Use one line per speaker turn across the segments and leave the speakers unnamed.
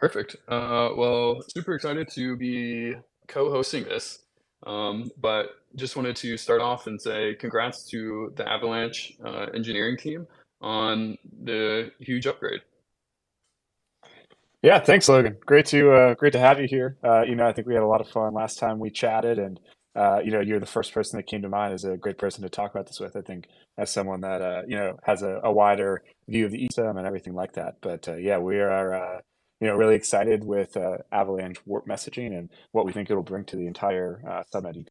Perfect. Well, super excited to be co-hosting this. But just wanted to start off and say congrats to the Avalanche engineering team on the huge upgrade.
Yeah, thanks, Logan. Great to have you here. I think we had a lot of fun last time we chatted, and you're the first person that came to mind as a great person to talk about this with. I think as someone that has a wider view of the ecosystem and everything like that. But yeah, we are really excited with Avalanche Warp messaging and what we think it'll bring to the entire subnet.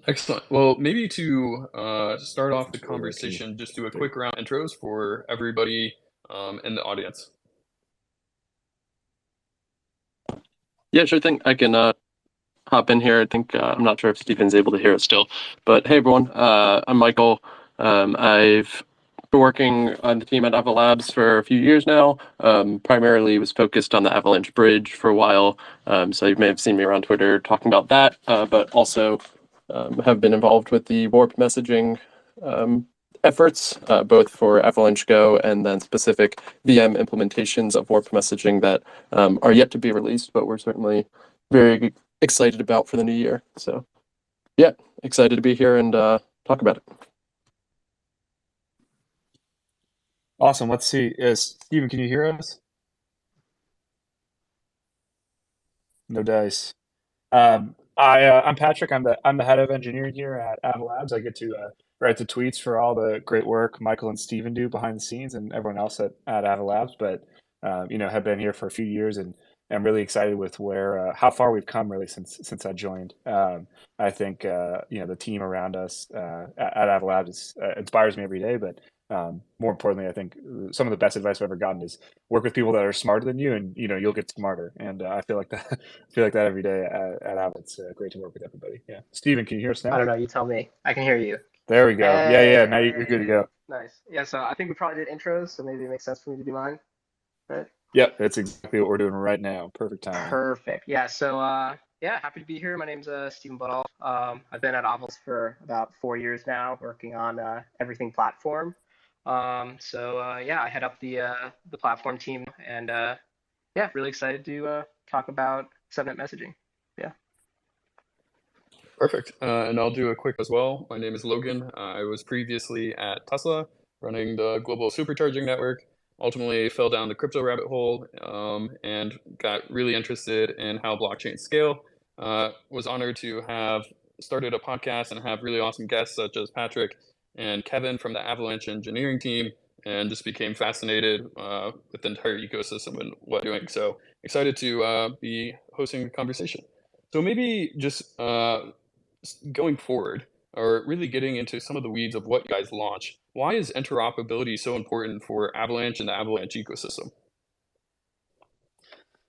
Excellent. Well, maybe to start off the
Can you?
conversation, just do a quick round of intros for everybody in the audience.
Yeah, sure thing. I can hop in here. I think I'm not sure if Stephen's able to hear it still, but hey everyone, I'm Michael. I've been working on the team at Avalanche Labs for a few years now. Primarily was focused on the Avalanche Bridge for a while, so you may have seen me around Twitter talking about that, but also have been involved with the Warp messaging efforts, both for Avalanche Go and then specific VM implementations of Warp messaging that are yet to be released, but we're certainly very excited about for the new year. So yeah, excited to be here and talk about it.
Awesome. Let's see. Steven, can you hear us? No dice. I'm Patrick. I'm the head of engineering here at Avalanche Labs. I get to write the tweets for all the great work Michael and Steven do behind the scenes, and everyone else at Avalanche Labs. But have been here for a few years, and I'm really excited with where how far we've come really since I joined. I think the team around us at Avalanche Labs inspires me every day. But more importantly, I think some of the best advice I've ever gotten is work with people that are smarter than you, and you'll get smarter. And I feel like that. I feel like that every day at Avid. It's great to work with everybody. Yeah, Steven, can you hear us
I
now?
don't know. You tell me. I can hear you.
There we go. Yeah, yeah. Now you're good to
Hey,
go.
nice. Yeah, so I think we probably did intros, so maybe it makes sense for me to do mine, right?
Yep, that's exactly what we're doing right now. Perfect timing.
Perfect. Yeah, so yeah, happy to be here. My name's Stephen Buttall. I've been at Avos for about 4 years now, working on everything platform. Yeah, I head up the platform team, and yeah, really excited to talk about subnet messaging. Yeah.
Perfect. And I'll do a quick as well. My name is Logan. I was previously at Tesla running the global supercharging network. Ultimately, fell down the crypto rabbit hole and got really interested in how blockchains scale. Was honored to have started a podcast and have really awesome guests such as Patrick and Kevin from the Avalanche engineering team, and just became fascinated with the entire ecosystem and what doing. So excited to be hosting the conversation. So maybe just going forward, or really getting into some of the weeds of what you guys launch, why is interoperability so important for Avalanche and the Avalanche ecosystem?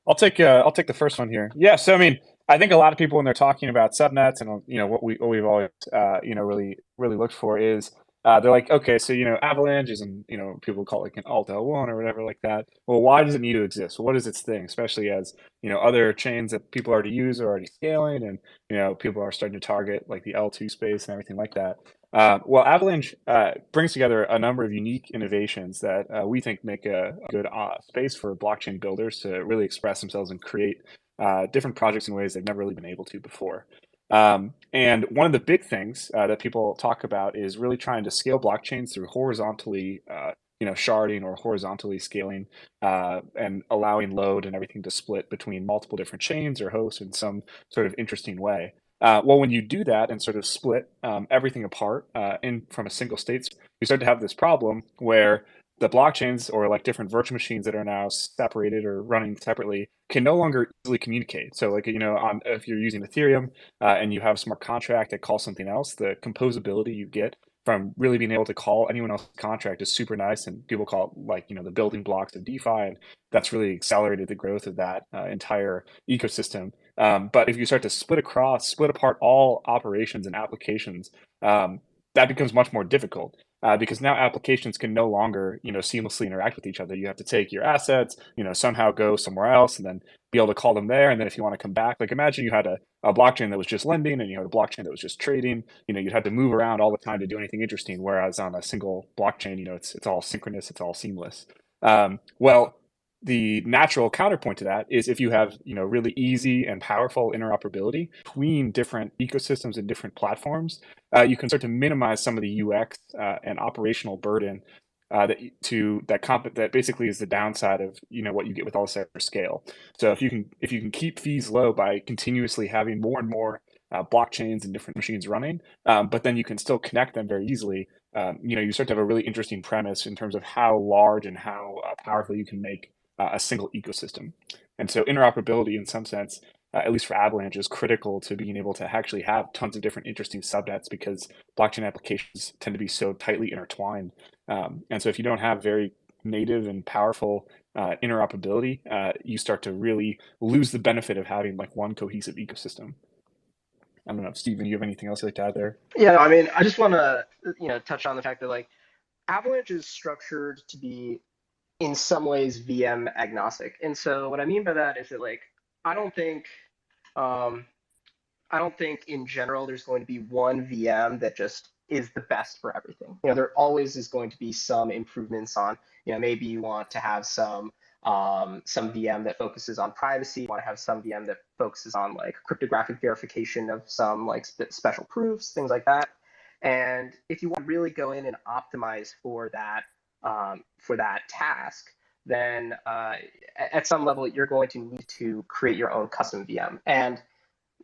I'll take the first one here. Yeah, so I mean, I think a lot of people when they're talking about subnets and what we've always really looked for is they're like, okay, so Avalanche is people call it like an alt L1 or whatever like that. Well, why does it need to exist? What is its thing? Especially as other chains that people already use are already scaling, and people are starting to target like the L2 space and everything like that. Well, Avalanche brings together a number of unique innovations that we think make a good space for blockchain builders to really express themselves and create different projects in ways they've never really been able to before. And one of the big things that people talk about is really trying to scale blockchains through horizontally, sharding or horizontally scaling and allowing load and everything to split between multiple different chains or hosts in some sort of interesting way. Well, when you do that and sort of split everything apart from a single state, you start to have this problem where the blockchains or like different virtual machines that are now separated or running separately can no longer easily communicate. So, like on if you're using Ethereum and you have a smart contract that calls something else, the composability you get from really being able to call anyone else's contract is super nice, and people call it like the building blocks of DeFi, and that's really accelerated the growth of that entire ecosystem. But if you start to split apart all operations and applications, that becomes much more difficult because now applications can no longer, seamlessly interact with each other. You have to take your assets, somehow go somewhere else, and then be able to call them there. And then if you want to come back, like imagine you had a blockchain that was just lending, and you had a blockchain that was just trading. You'd have to move around all the time to do anything interesting. Whereas on a single blockchain, it's all synchronous, it's all seamless. Well, the natural counterpoint to that is if you have, really easy and powerful interoperability between different ecosystems and different platforms, you can start to minimize some of the UX and operational burden that basically is the downside of what you get with all this extra scale. So if you can keep fees low by continuously having more and more blockchains and different machines running, but then you can still connect them very easily. You start to have a really interesting premise in terms of how large and how powerful you can make a single ecosystem. And so interoperability, in some sense, at least for Avalanche, is critical to being able to actually have tons of different interesting subnets because blockchain applications tend to be so tightly intertwined. And so if you don't have very native and powerful interoperability, you start to really lose the benefit of having like one cohesive ecosystem. I don't know, Stephen, you have anything else you'd like to add there?
Yeah, I mean, I just want to, touch on the fact that like Avalanche is structured to be in some ways VM agnostic. And so what I mean by that is that like I don't think um, I don't think in general there's going to be one VM that just is the best for everything. There always is going to be some improvements on, maybe you want to have some VM that focuses on privacy. You want to have some VM that focuses on like cryptographic verification of some like special proofs, things like that. And if you want to really go in and optimize for that task, then at some level you're going to need to create your own custom VM. And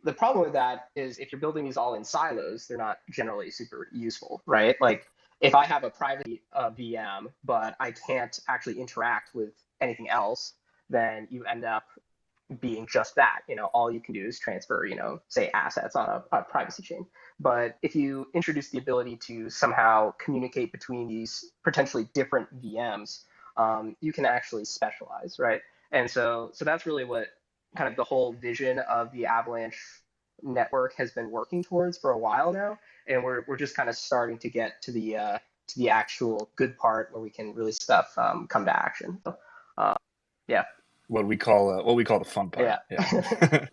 the problem with that is if you're building these all in silos, they're not generally super useful, right? Like if I have a private VM, but I can't actually interact with anything else, then you end up being just that. All you can do is transfer, say assets on a privacy chain. But if you introduce the ability to somehow communicate between these potentially different VMs, you can actually specialize, right? And so that's really what kind of the whole vision of the Avalanche network has been working towards for a while now, and we're just kind of starting to get to the actual good part where we can really stuff come to action. So, yeah.
What we call the fun part.
Yeah.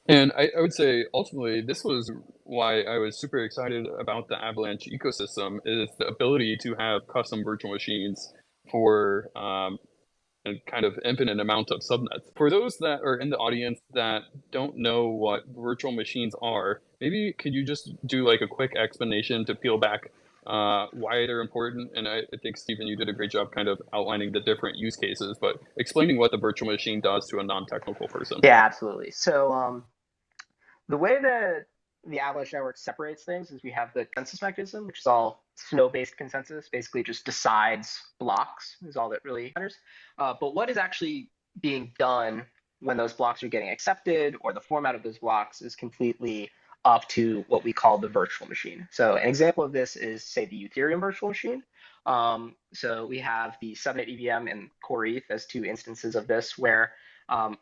And I would say ultimately this was why I was super excited about the Avalanche ecosystem is the ability to have custom virtual machines for a kind of infinite amount of subnets. For those that are in the audience that don't know what virtual machines are, maybe could you just do like a quick explanation to peel back why they're important? And I think, Stephen, you did a great job kind of outlining the different use cases, but explaining what the virtual machine does to a non-technical person.
Yeah, absolutely. So the way that the Avalanche network separates things is we have the consensus mechanism, which is all snow-based consensus, basically just decides blocks is all that really matters. But what is actually being done when those blocks are getting accepted or the format of those blocks is completely up to what we call the virtual machine. So an example of this is, say, the Ethereum virtual machine. So we have the subnet EVM and Core ETH as two instances of this where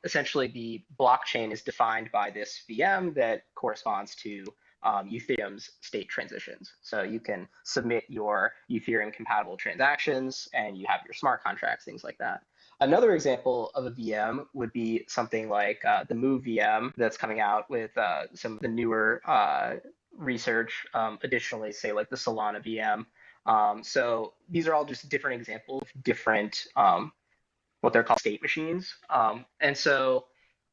essentially the blockchain is defined by this VM that corresponds to Ethereum's state transitions. So you can submit your Ethereum compatible transactions and you have your smart contracts, things like that. Another example of a VM would be something like the Move VM that's coming out with some of the newer research. Additionally, say like the Solana VM. So these are all just different examples, different what they're called state machines. And so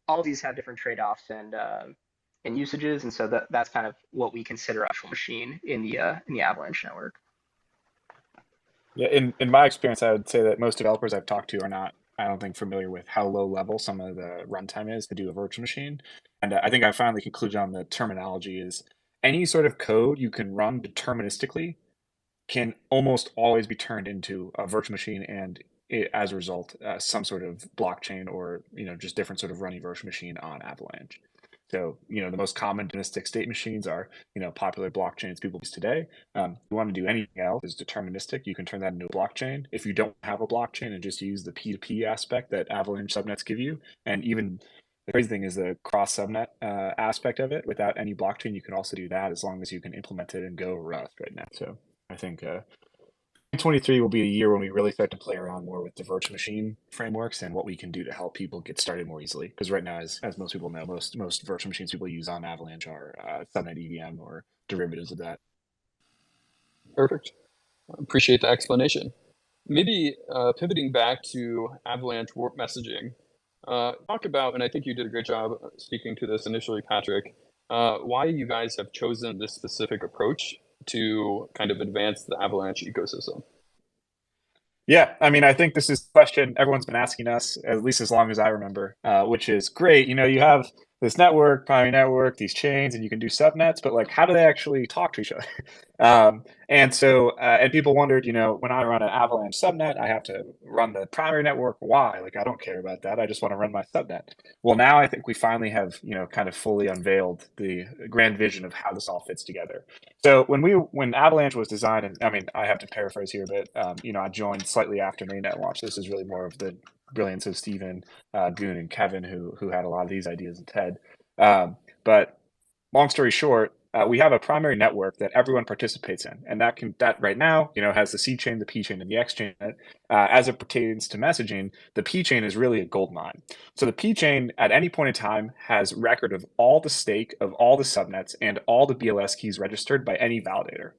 all of these have different trade-offs and usages. And so that's kind of what we consider a virtual machine in the Avalanche network.
Yeah, in my experience, I would say that most developers I've talked to are not, I don't think, familiar with how low level some of the runtime is to do a virtual machine. And I think I finally concluded on the terminology is any sort of code you can run deterministically can almost always be turned into a virtual machine and as a result, some sort of blockchain or just different sort of running virtual machine on Avalanche. So the most common deterministic state machines are popular blockchains people use today. If you want to do anything else is deterministic, you can turn that into a blockchain. If you don't have a blockchain and just use the P2P aspect that Avalanche subnets give you, and even the crazy thing is the cross subnet aspect of it. Without any blockchain, you can also do that as long as you can implement it in Go or Rust right now. So I think 2023 will be a year when we really start to play around more with the virtual machine frameworks and what we can do to help people get started more easily. Because right now, as most people know, most virtual machines people use on Avalanche are subnet EVM or derivatives of that.
Perfect. Appreciate the explanation. Maybe pivoting back to Avalanche warp messaging, talk about, and I think you did a great job speaking to this initially, Patrick, why you guys have chosen this specific approach to kind of advance the Avalanche ecosystem.
Yeah, I mean, I think this is the question everyone's been asking us, at least as long as I remember, which is great. You have this network, primary network, these chains, and you can do subnets, but like, how do they actually talk to each other? And people wondered, when I run an Avalanche subnet, I have to run the primary network. Why? Like, I don't care about that. I just want to run my subnet. Well, now I think we finally have, kind of fully unveiled the grand vision of how this all fits together. So when Avalanche was designed, and I mean, I have to paraphrase here, but I joined slightly after mainnet launch. This is really more of the brilliance of Stephen, Goon, and Kevin, who had a lot of these ideas in TED. But long story short, we have a primary network that everyone participates in, and that right now, has the C chain, the P chain, and the X chain. As it pertains to messaging, the P chain is really a gold mine. So the P chain, at any point in time, has record of all the stake of all the subnets and all the BLS keys registered by any validator.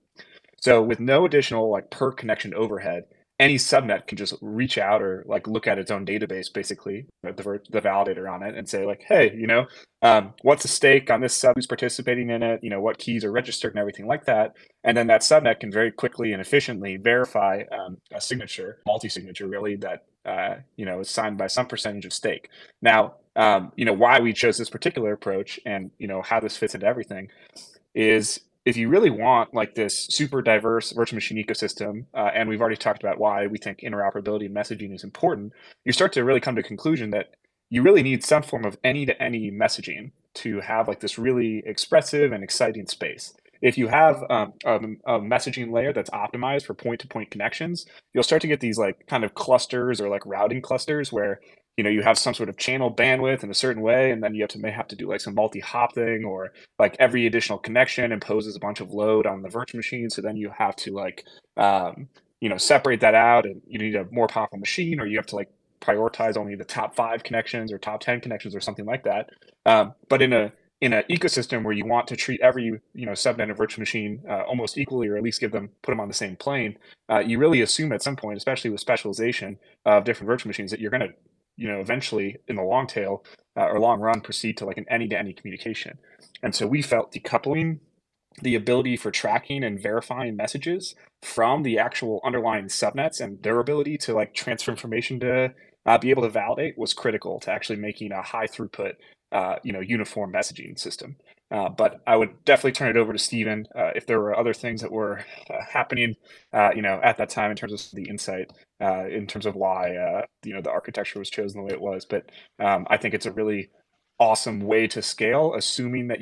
So with no additional like per connection overhead, any subnet can just reach out or like look at its own database, basically the validator on it, and say like, hey, what's the stake on this sub who's participating in it? What keys are registered and everything like that. And then that subnet can very quickly and efficiently verify a signature, multi-signature really, that is signed by some percentage of stake. Now, why we chose this particular approach and how this fits into everything is, if you really want like this super diverse virtual machine ecosystem, and we've already talked about why we think interoperability and messaging is important, you start to really come to a conclusion that you really need some form of any-to-any messaging to have like this really expressive and exciting space. If you have a messaging layer that's optimized for point-to-point connections, you'll start to get these like kind of clusters or like routing clusters where you have some sort of channel bandwidth in a certain way, and then you may have to do like some multi-hop thing, or like every additional connection imposes a bunch of load on the virtual machine. So then you have to like, separate that out, and you need a more powerful machine, or you have to like prioritize only the top 5 connections or top 10 connections or something like that. But in an ecosystem where you want to treat every subnet and virtual machine almost equally, or at least put them on the same plane, you really assume at some point, especially with specialization of different virtual machines, that you're going to eventually in the long tail or long run proceed to like an any-to-any communication. And so we felt decoupling the ability for tracking and verifying messages from the actual underlying subnets and their ability to like transfer information to be able to validate was critical to actually making a high throughput, uniform messaging system. But I would definitely turn it over to Stephen if there were other things that were happening, at that time in terms of the insight, in terms of why, the architecture was chosen the way it was. But I think it's a really awesome way to scale, assuming that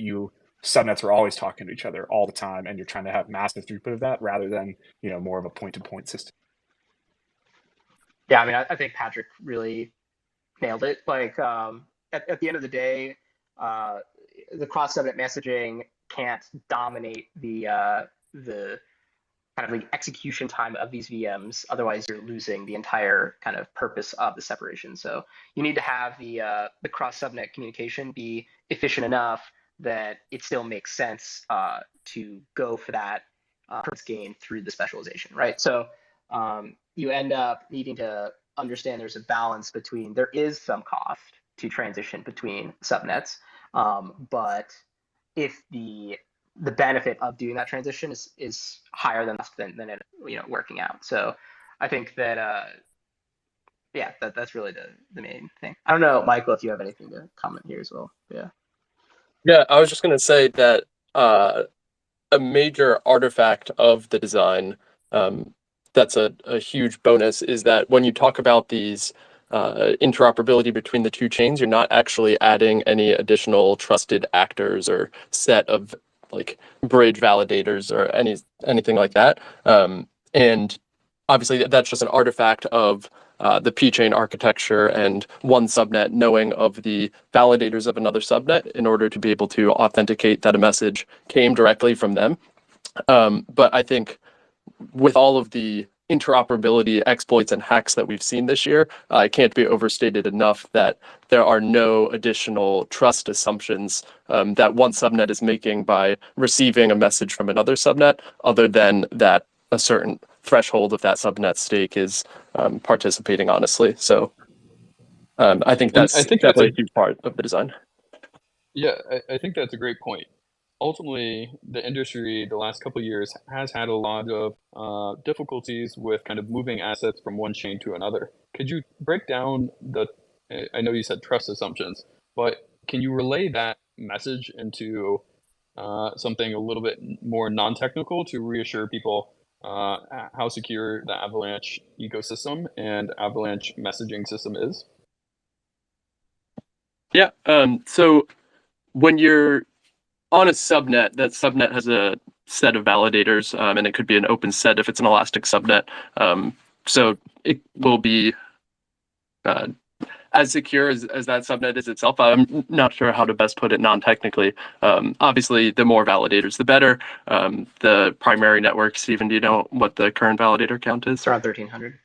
subnets are always talking to each other all the time, and you're trying to have massive throughput of that rather than, more of a point-to-point system.
Yeah, I mean, I think Patrick really nailed it. Like, at the end of the day, the cross-subnet messaging can't dominate the kind of the execution time of these VMs. Otherwise, you're losing the entire kind of purpose of the separation. So you need to have the cross-subnet communication be efficient enough that it still makes sense to go for that purpose gain through the specialization, right? So you end up needing to understand there's a balance between, there is some cost to transition between subnets, but if the benefit of doing that transition is higher than it working out. So I think that that's really the main thing. I don't know, Michael, if you have anything to comment here as well.
Yeah, I was just going to say that a major artifact of the design that's a huge bonus is that when you talk about these interoperability between the two chains, you're not actually adding any additional trusted actors or set of like bridge validators or anything like that. And obviously that's just an artifact of the P-chain architecture and one subnet knowing of the validators of another subnet in order to be able to authenticate that a message came directly from them. But I think with all of the interoperability exploits and hacks that we've seen this year, it can't be overstated enough that there are no additional trust assumptions that one subnet is making by receiving a message from another subnet, other than that a certain threshold of that subnet stake is participating honestly. So I think that's definitely a huge part of the design.
Yeah, I think that's a great point. Ultimately, the industry the last couple of years has had a lot of difficulties with kind of moving assets from one chain to another. Could you break down I know you said trust assumptions, but can you relay that message into something a little bit more non-technical to reassure people how secure the Avalanche ecosystem and Avalanche messaging system is?
Yeah. So when you're on a subnet, that subnet has a set of validators, and it could be an open set if it's an elastic subnet. So it will be as secure as that subnet is itself. I'm not sure how to best put it non-technically. Obviously, the more validators, the better. The primary network, Stephen, do you know what the current validator count is?
It's around 1,300.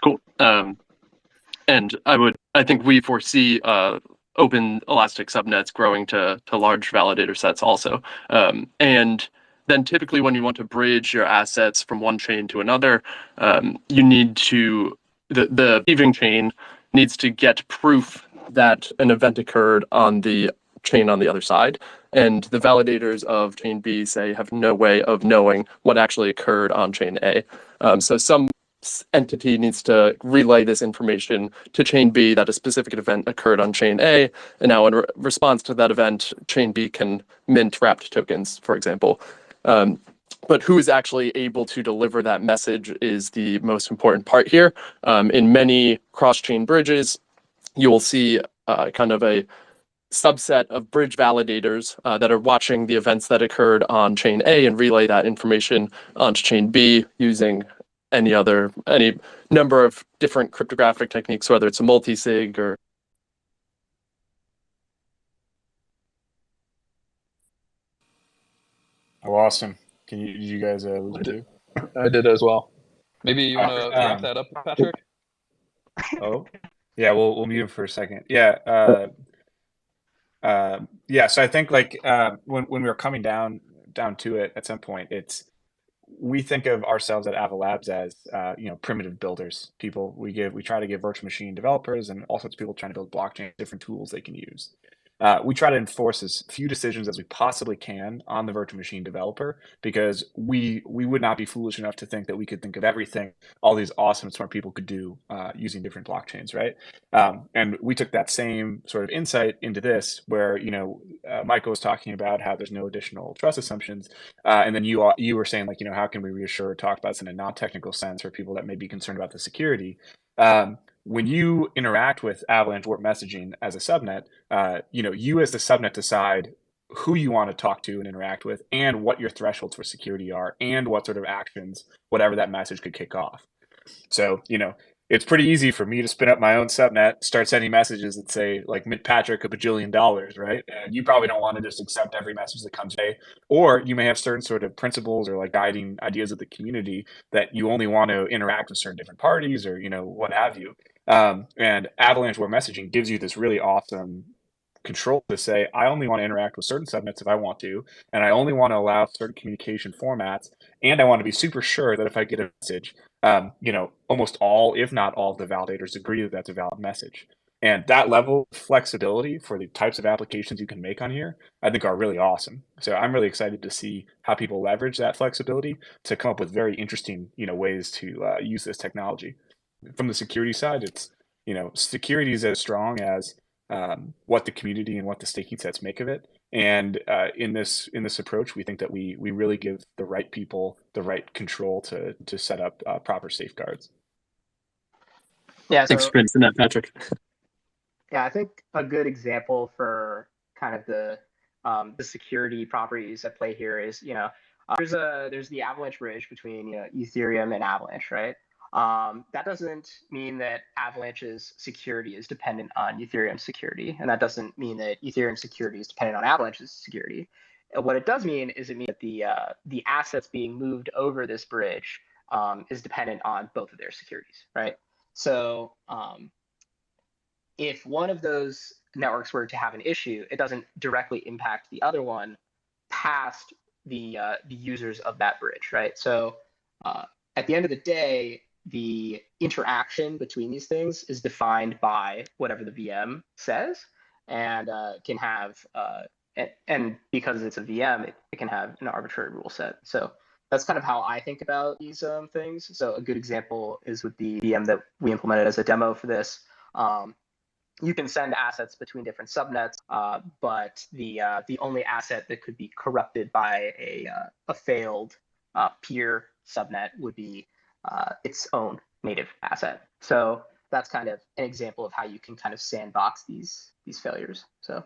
Cool. And I think we foresee open elastic subnets growing to large validator sets also. And then typically when you want to bridge your assets from one chain to another, you need to, the receiving chain needs to get proof that an event occurred on the chain on the other side. And the validators of chain B, say, have no way of knowing what actually occurred on chain A. So some entity needs to relay this information to chain B that a specific event occurred on chain A, and now in response to that event, chain B can mint wrapped tokens, for example. But who is actually able to deliver that message is the most important part here. In many cross-chain bridges, you will see kind of a subset of bridge validators that are watching the events that occurred on chain A and relay that information onto chain B using any number of different cryptographic techniques, whether it's a multi-sig or.
Oh, awesome. Did you guys lose it?
I did as well. Maybe you want to wrap that up, Patrick?
Oh, yeah. We'll mute him for a second. Yeah. Yeah. So I think like when we were coming down to it at some point, we think of ourselves at Avalabs as primitive builders. People we try to give virtual machine developers and all sorts of people trying to build blockchain different tools they can use. We try to enforce as few decisions as we possibly can on the virtual machine developer because we would not be foolish enough to think that we could think of everything all these awesome smart people could do using different blockchains, right? And we took that same sort of insight into this, where Michael was talking about how there's no additional trust assumptions, and then you were saying like how can we reassure or talk about this in a non-technical sense for people that may be concerned about the security. When you interact with Avalanche Warp Messaging as a subnet, you as the subnet decide who you want to talk to and interact with and what your thresholds for security are and what sort of actions, whatever that message could kick off. So, it's pretty easy for me to spin up my own subnet, start sending messages that say like mint Patrick $1 bajillion, right? And you probably don't want to just accept every message that comes in, or you may have certain sort of principles or like guiding ideas of the community that you only want to interact with certain different parties or what have you. And Avalanche Web Messaging gives you this really awesome control to say, I only want to interact with certain subnets if I want to, and I only want to allow certain communication formats, and I want to be super sure that if I get a message, almost all, if not all, of the validators agree that that's a valid message. And that level of flexibility for the types of applications you can make on here, I think are really awesome. So I'm really excited to see how people leverage that flexibility to come up with very interesting, ways to use this technology. From the security side, it's, security is as strong as what the community and what the staking sets make of it. And in this approach, we think that we really give the right people the right control to set up proper safeguards.
Yeah.
Thanks for answering that, Patrick.
Yeah, I think a good example for kind of the security properties at play here is there's the Avalanche bridge between Ethereum and Avalanche, right? That doesn't mean that Avalanche's security is dependent on Ethereum's security, and that doesn't mean that Ethereum's security is dependent on Avalanche's security. And what it does mean is it means that the assets being moved over this bridge is dependent on both of their securities, right? So if one of those networks were to have an issue, it doesn't directly impact the other one past the users of that bridge, right? So At the end of the day, the interaction between these things is defined by whatever the VM says, and can have and because it's a VM, it can have an arbitrary rule set. So that's kind of how I think about these things. So a good example is with the VM that we implemented as a demo for this. You can send assets between different subnets, but the only asset that could be corrupted by a failed peer subnet would be its own native asset. So that's kind of an example of how you can kind of sandbox these failures. So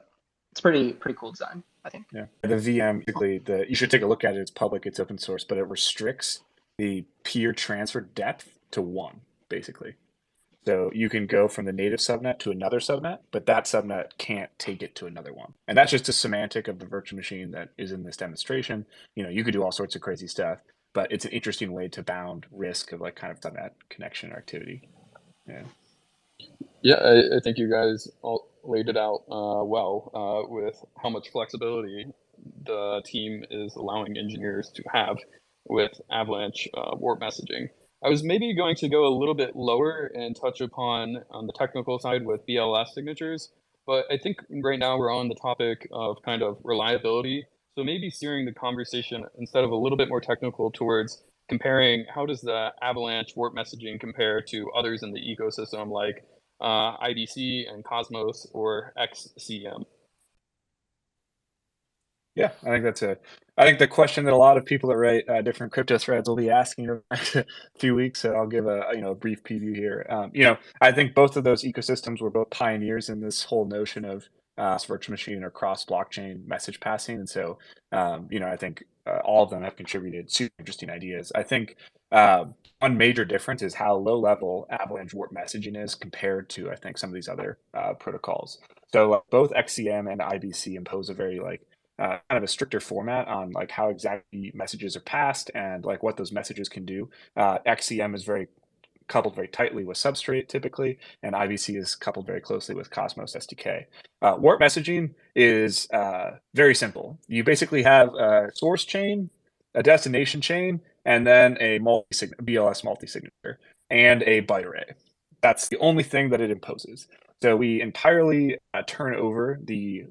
it's pretty cool design, I think.
Yeah, the VM basically, you should take a look at it. It's public, it's open source, but it restricts the peer transfer depth to 1, basically. So you can go from the native subnet to another subnet, but that subnet can't take it to another one. And that's just a semantic of the virtual machine that is in this demonstration. You could do all sorts of crazy stuff, but it's an interesting way to bound risk of like kind of subnet connection or activity. Yeah.
Yeah, I think you guys all laid it out well with how much flexibility the team is allowing engineers to have with Avalanche warp messaging. I was maybe going to go a little bit lower and touch upon on the technical side with BLS signatures, but I think right now we're on the topic of kind of reliability. So maybe steering the conversation instead of a little bit more technical towards comparing how does the Avalanche warp messaging compare to others in the ecosystem like IBC and Cosmos or XCM?
Yeah, I think the question that a lot of people that write different crypto threads will be asking in the next few weeks. So I'll give a brief preview here. I think both of those ecosystems were both pioneers in this whole notion of virtual machine or cross blockchain message passing, and so I think all of them have contributed super interesting ideas. I think one major difference is how low level Avalanche warp messaging is compared to I think some of these other protocols. So both XCM and IBC impose a very kind of a stricter format on like how exactly messages are passed and like what those messages can do. XCM is very coupled very tightly with Substrate typically, and IBC is coupled very closely with Cosmos SDK. Warp messaging is very simple. You basically have a source chain, a destination chain, and then a BLS multi-signature and a byte array. That's the only thing that it imposes. So we entirely turn over the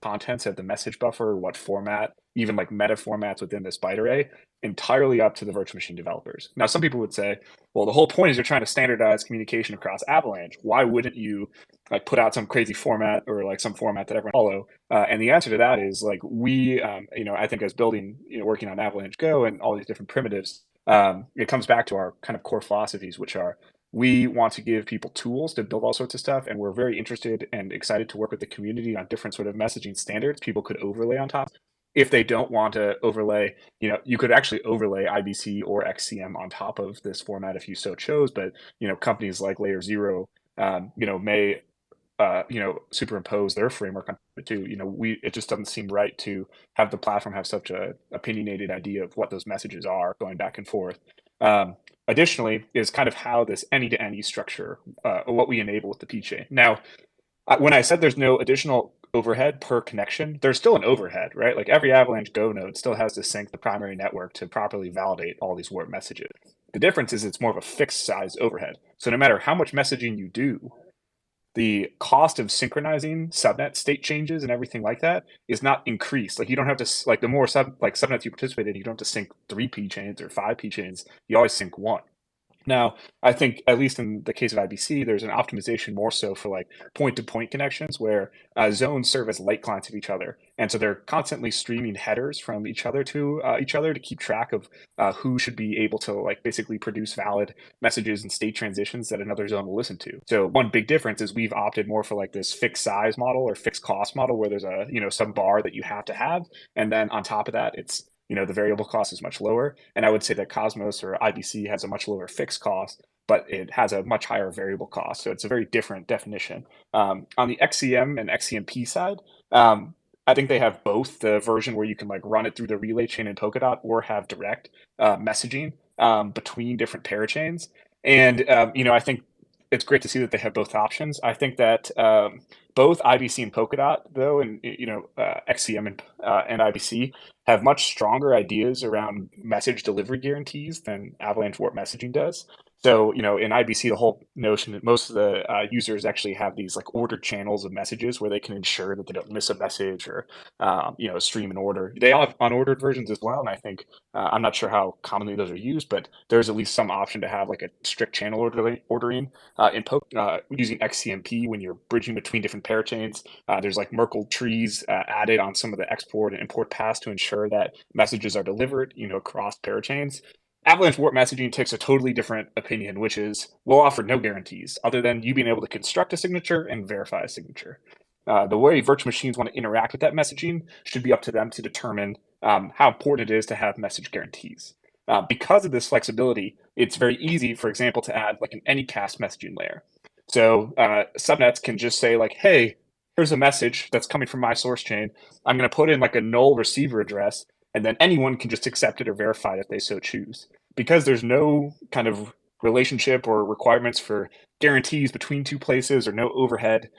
contents of the message buffer, what format, even like meta formats within this byte array, entirely up to the virtual machine developers. Now, some people would say, well, the whole point is you're trying to standardize communication across Avalanche. Why wouldn't you like put out some crazy format or like some format that everyone follow? And the answer to that is like I think as working on Avalanche Go and all these different primitives, it comes back to our kind of core philosophies, which are we want to give people tools to build all sorts of stuff, and we're very interested and excited to work with the community on different sort of messaging standards people could overlay on top. If they don't want to overlay, you could actually overlay IBC or XCM on top of this format if you so chose, but companies like Layer Zero may superimpose their framework on it too. It just doesn't seem right to have the platform have such a opinionated idea of what those messages are going back and forth. Additionally, is kind of how this any-to-any structure, what we enable with the P chain. Now, when I said there's no additional overhead per connection, there's still an overhead, right? Like every Avalanche Go node still has to sync the primary network to properly validate all these warp messages. The difference is it's more of a fixed size overhead. So no matter how much messaging you do, the cost of synchronizing subnet state changes and everything like that is not increased. Like you don't have to the more subnets you participate in, you don't have to sync 3 P chains or 5 P chains. You always sync 1. Now, I think at least in the case of IBC, there's an optimization more so for like point-to-point connections where zones serve as light clients of each other, and so they're constantly streaming headers from each other to keep track of who should be able to like basically produce valid messages and state transitions that another zone will listen to. So one big difference is we've opted more for like this fixed size model or fixed cost model where there's a some bar that you have to have, and then on top of that, it's the variable cost is much lower. And I would say that Cosmos or IBC has a much lower fixed cost, but it has a much higher variable cost. So it's a very different definition. On the XCM and XCMP side, I think they have both the version where you can like run it through the relay chain in Polkadot or have direct messaging between different parachains. And, I think it's great to see that they have both options. I think that both IBC and Polkadot, though, and XCM and IBC have much stronger ideas around message delivery guarantees than Avalanche Warp messaging does. So, in IBC, the whole notion that most of the users actually have these like ordered channels of messages where they can ensure that they don't miss a message or, stream an order. They all have unordered versions as well. And I think, I'm not sure how commonly those are used, but there's at least some option to have like a strict channel ordering using XCMP when you're bridging between different parachains. There's like Merkle trees added on some of the export and import paths to ensure that messages are delivered, across parachains. Avalanche Warp messaging takes a totally different opinion, which is we'll offer no guarantees other than you being able to construct a signature and verify a signature. The way virtual machines want to interact with that messaging should be up to them to determine how important it is to have message guarantees. Because of this flexibility, it's very easy, for example, to add like an anycast messaging layer. So subnets can just say like, hey, here's a message that's coming from my source chain. I'm going to put in like a null receiver address, and then anyone can just accept it or verify it if they so choose. Because there's no kind of relationship or requirements for guarantees between two places or no overhead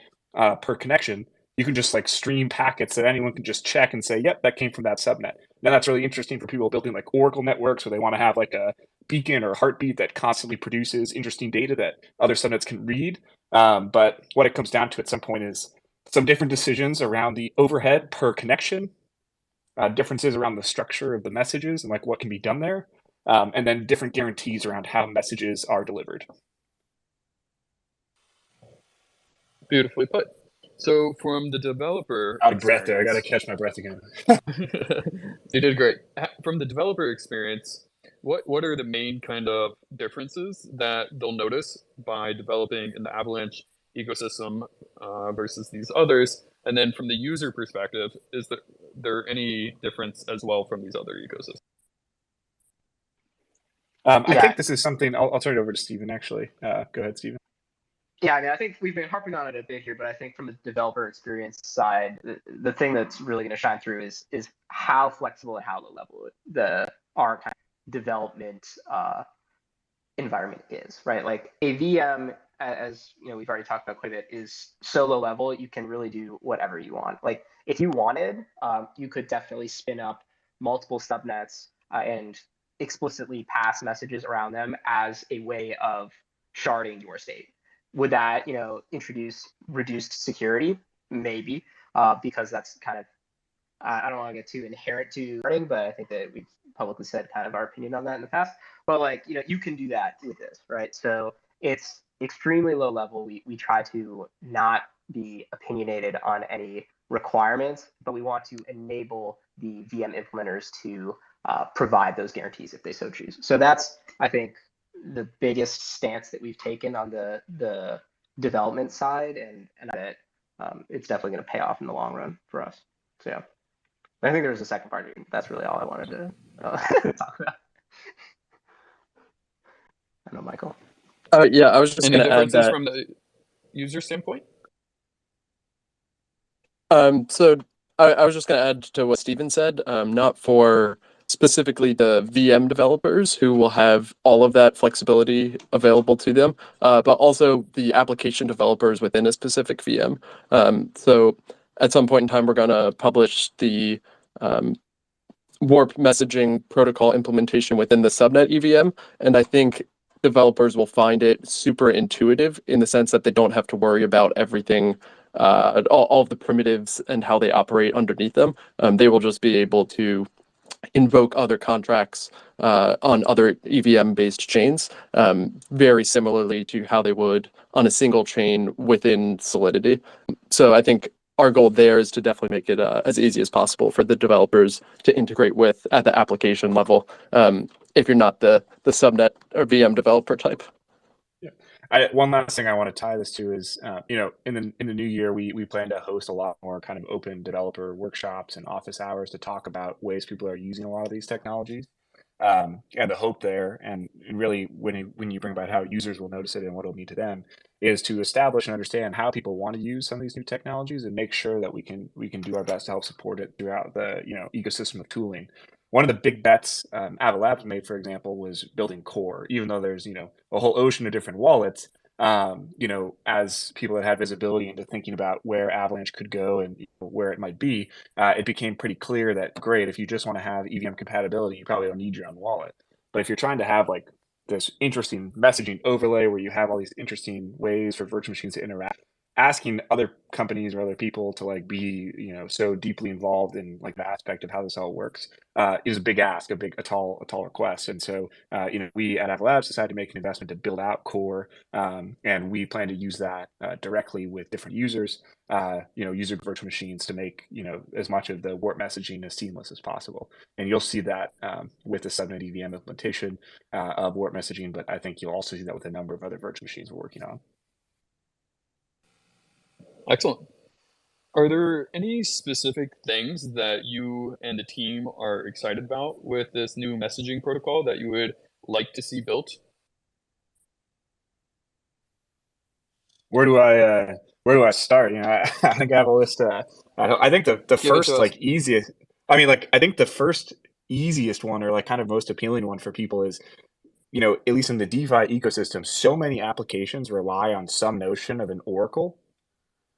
per connection, you can just like stream packets that anyone can just check and say, yep, that came from that subnet. Now that's really interesting for people building like Oracle networks where they want to have like a beacon or heartbeat that constantly produces interesting data that other subnets can read. But what it comes down to at some point is some different decisions around the overhead per connection, differences around the structure of the messages and like what can be done there, and then different guarantees around how messages are delivered.
Beautifully put. So from the developer
Out of breath there. I got to catch my breath again.
You did great. From the developer experience, what are the main kind of differences that they'll notice by developing in the Avalanche ecosystem versus these others? And then from the user perspective, is there any difference as well from these other ecosystems?
I think this is something, I'll turn it over to Stephen, actually. Go ahead, Stephen.
Yeah, I mean, I think we've been harping on it a bit here, but I think from the developer experience side, the thing that's really going to shine through is how flexible and how low level our kind of development environment is, right? Like a VM, as we've already talked about quite a bit, is so low level you can really do whatever you want. Like if you wanted, you could definitely spin up multiple subnets and explicitly pass messages around them as a way of sharding your state. Would that, introduce reduced security? Maybe, because that's kind of, I don't want to get too inherent to sharding, but I think that we've publicly said kind of our opinion on that in the past. But like, you can do that with this, right? So it's extremely low level. We try to not be opinionated on any requirements, but we want to enable the VM implementers to provide those guarantees if they so choose. So that's, I think, the biggest stance that we've taken on the development side, and that it's definitely going to pay off in the long run for us. So yeah, I think there's a second part. That's really all I wanted to talk about. I know, Michael.
Yeah, I was just going to add that
from the user standpoint.
So I was just going to add to what Steven said, not for specifically the VM developers who will have all of that flexibility available to them, but also the application developers within a specific VM. So at some point in time, we're going to publish the Warp messaging protocol implementation within the subnet EVM, and I think developers will find it super intuitive in the sense that they don't have to worry about everything, all of the primitives and how they operate underneath them. They will just be able to invoke other contracts on other EVM-based chains, very similarly to how they would on a single chain within Solidity. So I think our goal there is to definitely make it as easy as possible for the developers to integrate with at the application level, if you're not the subnet or VM developer type.
One last thing I want to tie this to is, in the new year, we plan to host a lot more kind of open developer workshops and office hours to talk about ways people are using a lot of these technologies. And the hope there, and really when you bring about how users will notice it and what it'll mean to them, is to establish and understand how people want to use some of these new technologies and make sure that we can do our best to help support it throughout the ecosystem of tooling. One of the big bets Avalabs made, for example, was building Core. Even though there's a whole ocean of different wallets, as people that had visibility into thinking about where Avalanche could go and where it might be, it became pretty clear that great, if you just want to have EVM compatibility, you probably don't need your own wallet. But if you're trying to have like this interesting messaging overlay where you have all these interesting ways for virtual machines to interact, asking other companies or other people to like be so deeply involved in like the aspect of how this all works is a big ask, a tall request. And so we at Avalanche decided to make an investment to build out core, and we plan to use that directly with different users, user virtual machines, to make as much of the warp messaging as seamless as possible. And you'll see that with the subnet EVM implementation of warp messaging, but I think you'll also see that with a number of other virtual machines we're working on.
Excellent. Are there any specific things that you and the team are excited about with this new messaging protocol that you would like to see built?
Where do I start? I think I have a list. I think the first like easiest. I mean, like I think the first easiest one, or like kind of most appealing one for people, is at least in the DeFi ecosystem, so many applications rely on some notion of an oracle.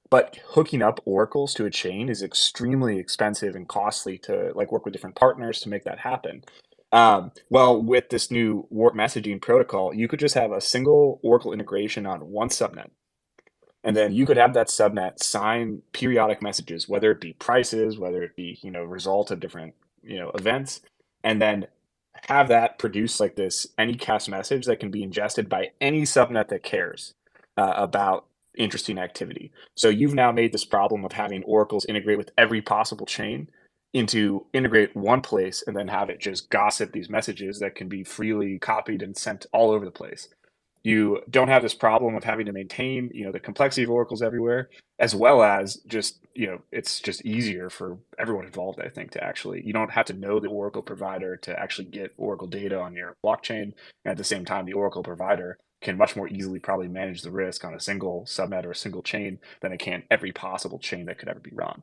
But hooking up oracles to a chain is extremely expensive and costly to like work with different partners to make that happen. Well, with this new warp messaging protocol, you could just have a single oracle integration on one subnet. And then you could have that subnet sign periodic messages, whether it be prices, whether it be, result of different, events, and then have that produce like this anycast message that can be ingested by any subnet that cares about interesting activity. So you've now made this problem of having oracles integrate with every possible chain into integrate one place and then have it just gossip these messages that can be freely copied and sent all over the place. You don't have this problem of having to maintain, the complexity of oracles everywhere, as well as just, it's just easier for everyone involved, I think, to actually, you don't have to know the oracle provider to actually get oracle data on your blockchain. And at the same time, the oracle provider can much more easily probably manage the risk on a single subnet or a single chain than it can every possible chain that could ever be run.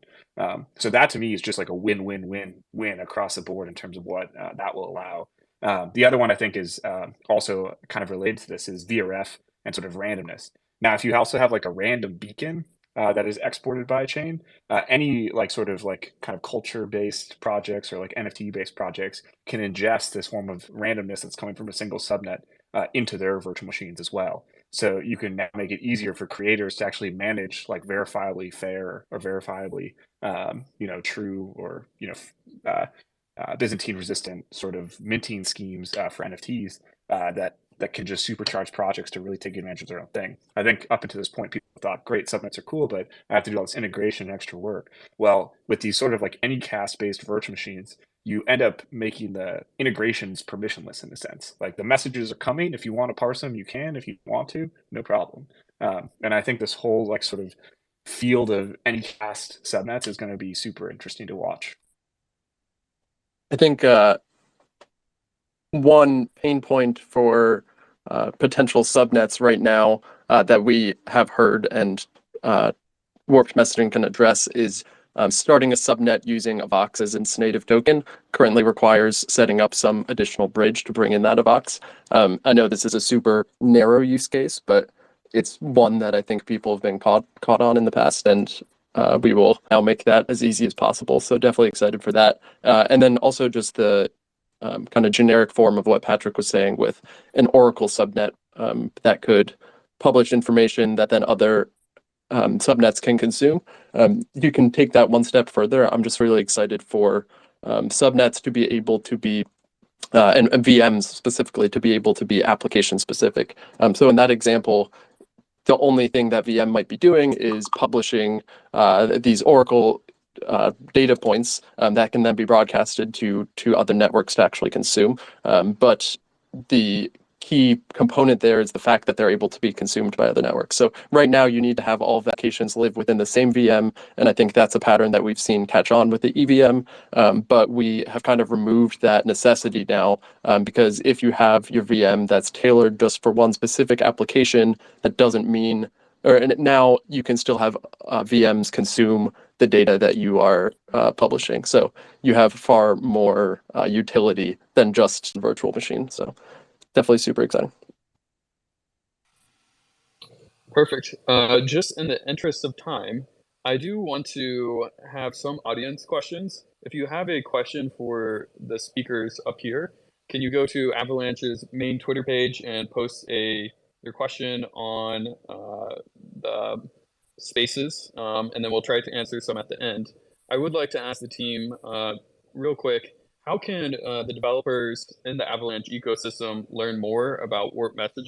So that to me is just like a win-win-win-win across the board in terms of what that will allow. The other one I think is also kind of related to this is VRF and sort of randomness. Now, if you also have like a random beacon that is exported by a chain, any like sort of like kind of culture-based projects or like NFT-based projects can ingest this form of randomness that's coming from a single subnet into their virtual machines as well. So you can now make it easier for creators to actually manage like verifiably fair or verifiably true or Byzantine resistant sort of minting schemes for NFTs that can just supercharge projects to really take advantage of their own thing. I think up until this point, people thought, great, subnets are cool, but I have to do all this integration and extra work. Well, with these sort of like anycast based virtual machines, you end up making the integrations permissionless in a sense. Like the messages are coming. If you want to parse them, you can. If you want to, no problem. And I think this whole like sort of field of anycast subnets is going to be super interesting to watch.
I think one pain point for potential subnets right now that we have heard and warped messaging can address is starting a subnet using a Vox as its native token currently requires setting up some additional bridge to bring in that Vox. I know this is a super narrow use case, but it's one that I think people have been caught on in the past, and we will now make that as easy as possible. So definitely excited for that. And then also just the kind of generic form of what Patrick was saying with an Oracle subnet that could publish information that then other subnets can consume. You can take that one step further. I'm just really excited for subnets to be able to be and VMs specifically to be able to be application specific. So in that example, the only thing that VM might be doing is publishing these Oracle data points that can then be broadcasted to other networks to actually consume. But the key component there is the fact that they're able to be consumed by other networks. So right now you need to have all of the applications live within the same VM, and I think that's a pattern that we've seen catch on with the EVM, but we have kind of removed that necessity now because if you have your VM that's tailored just for one specific application, that doesn't mean, or now you can still have VMs consume the data that you are publishing. So you have far more utility than just virtual machine. So definitely super exciting.
Perfect. Just in the interest of time, I do want to have some audience questions. If you have a question for the speakers up here, can you go to Avalanche's main Twitter page and post your question on the spaces, and then we'll try to answer some at the end. I would like to ask the team real quick, how can the developers in the Avalanche ecosystem learn more about warp messaging?